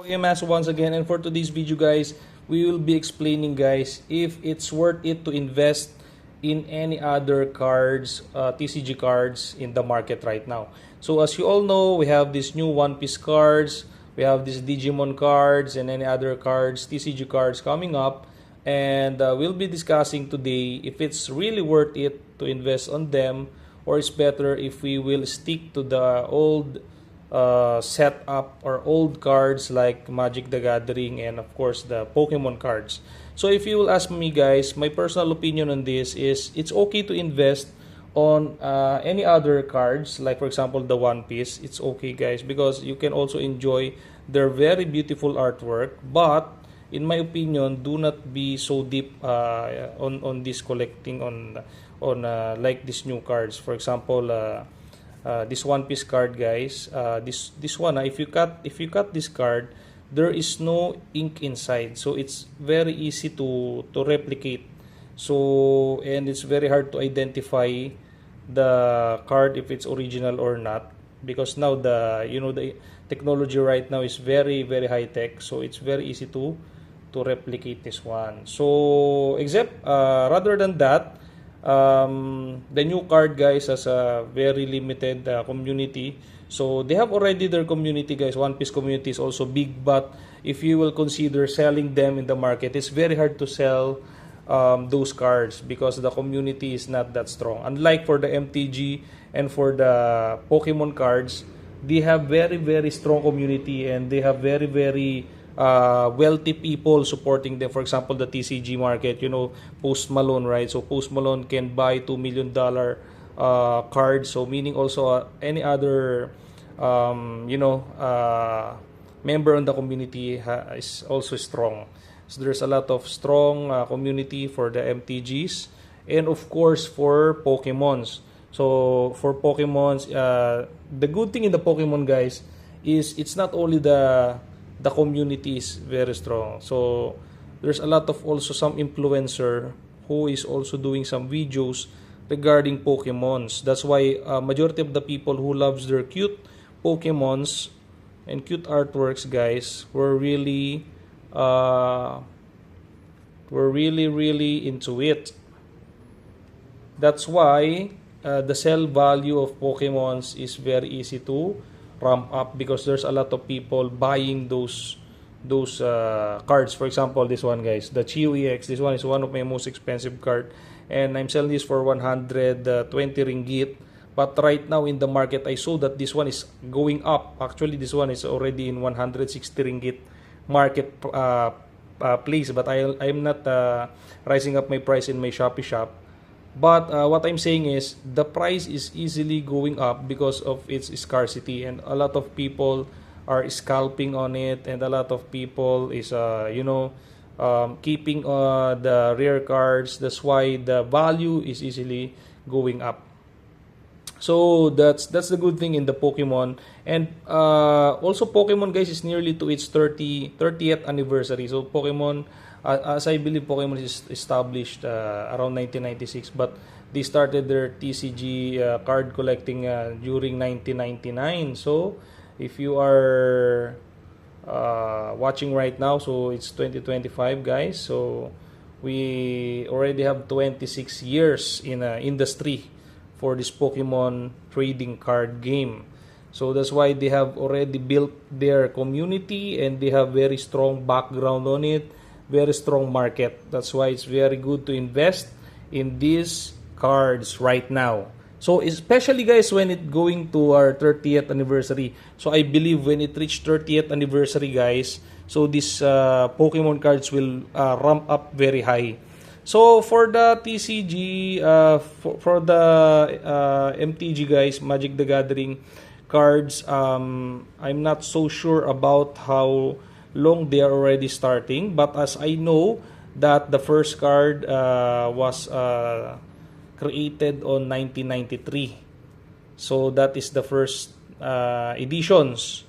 Okay, Mas, once again, and for today's video, guys, we will be explaining, guys, if it's worth it to invest in any other cards, TCG cards in the market right now. So as you all know, we have these new One Piece cards, we have these Digimon cards, and any other cards, TCG cards coming up, and we'll be discussing today if it's really worth it to invest on them, or it's better if we will stick to the old set up or old cards like Magic the Gathering and of course the Pokemon cards. So if you will ask me, guys, my personal opinion on this is it's okay to invest on any other cards like for example the One Piece. It's okay, guys, because you can also enjoy their very beautiful artwork, but in my opinion, do not be so deep on this collecting on like these new cards. For example, this One Piece card, guys. This one, if you cut this card, there is no ink inside, so it's very easy to replicate. So and it's very hard to identify the card if it's original or not, because now the technology right now is very high tech, so it's very easy to replicate this one. So except rather than that, the new card, guys, has a very limited community. So they have already their community, guys. One Piece community is also big, but if you will consider selling them in the market, it's very hard to sell those cards because the community is not that strong. Unlike for the MTG and for the Pokemon cards, they have very strong community, and they have very wealthy people supporting them. For example, the TCG market, Post Malone, right? So Post Malone can buy $2 million cards. So meaning also any other member on the community is also strong. So there's a lot of strong community for the MTGs, and of course for Pokemons. So for Pokemons, the good thing in the Pokemon, guys, is it's not only the community is very strong. So there's a lot of also some influencer who is also doing some videos regarding Pokemons. That's why majority of the people who loves their cute Pokemons and cute artworks, guys, were really into it. That's why the sell value of Pokemons is very easy to ramp up because there's a lot of people buying those cards. For example, this one, guys, the Chio EX. This one is one of my most expensive card, and I'm selling this for 120 ringgit. But right now in the market, I saw that this one is going up. Actually, this one is already in 160 ringgit market place. But I'm not rising up my price in my Shopee shop. But what I'm saying is the price is easily going up because of its scarcity, and a lot of people are scalping on it, and a lot of people is keeping the rare cards. That's why the value is easily going up. So that's the good thing in the Pokemon. And also Pokemon, guys, is nearly to its 30th anniversary. So Pokemon, as I believe, Pokemon is established around 1996, but they started their TCG card collecting during 1999. So if you are watching right now, so it's 2025, guys. So we already have 26 years in industry for this Pokemon trading card game. So that's why they have already built their community, and they have very strong background on it, very strong market. That's why it's very good to invest in these cards right now. So especially, guys, when it going to our 30th anniversary. So I believe when it reach 30th anniversary, guys, so these Pokemon cards will ramp up very high. So for the TCG, for the MTG, guys, Magic the Gathering cards, I'm not so sure about how long they are already starting, but as I know that the first card was created on 1993. So that is the first editions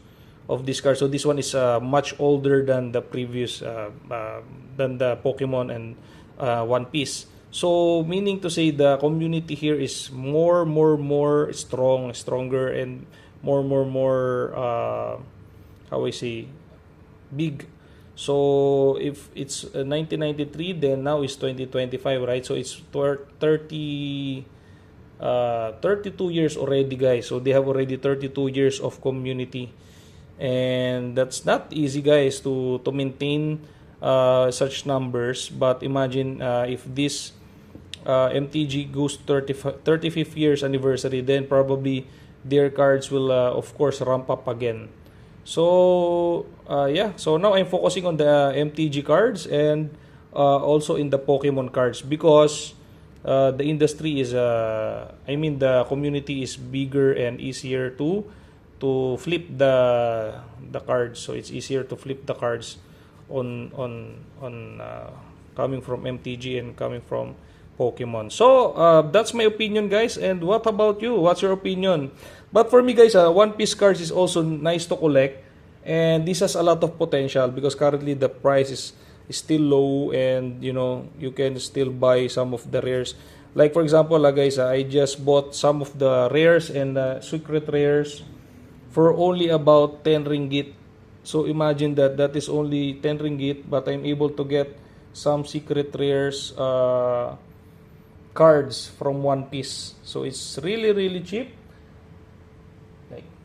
of this card. So this one is much older than the previous than the Pokemon and One Piece. So meaning to say the community here is more stronger, and more how I say big. So if it's 1993, then now it's 2025, right? So it's 32 years already, guys. So they have already 32 years of community, and that's not easy, guys, to maintain such numbers. But imagine if this MTG goes 35th years anniversary, then probably their cards will of course ramp up again. So yeah, so now I'm focusing on the MTG cards and also in the Pokemon cards, because the industry is the community is bigger and easier to flip the cards. So it's easier to flip the cards on coming from MTG and coming from Pokemon. So that's my opinion, guys. And what about you? What's your opinion? But for me, guys, One Piece cards is also nice to collect, and this has a lot of potential because currently the price is still low, and you can still buy some of the rares. Like for example, guys, I just bought some of the rares and secret rares for only about 10 ringgit. So imagine that is only 10 ringgit, but I'm able to get some secret rares cards from One Piece. So it's really cheap.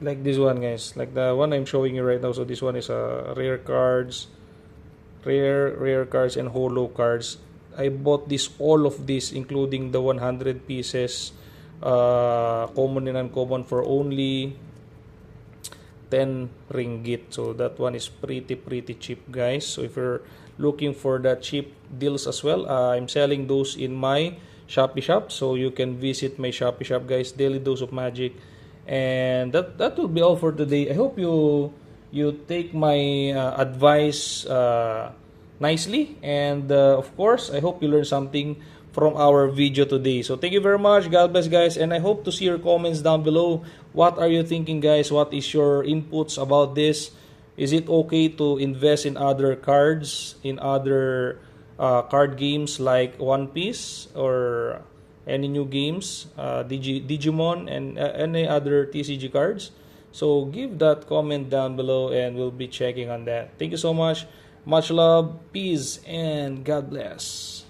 Like this one, guys, like the one I'm showing you right now. So this one is rare cards, rare cards and holo cards. I bought all of this, including the 100 pieces common and uncommon, for only 10 ringgit. So that one is pretty cheap, guys. So if you're looking for the cheap deals as well, I'm selling those in my Shopee shop. So you can visit my Shopee shop, guys, Daily Dose of Magic. And that will be all for today. I hope you take my advice nicely, and of course I hope you learned something from our video today. So thank you very much. God bless, guys, and I hope to see your comments down below. What are you thinking, guys? What is your inputs about this? Is it okay to invest in other cards, in other card games like One Piece, or any new games, Digimon, and any other TCG cards? So give that comment down below and we'll be checking on that. Thank you so much. Much love, peace, and God bless.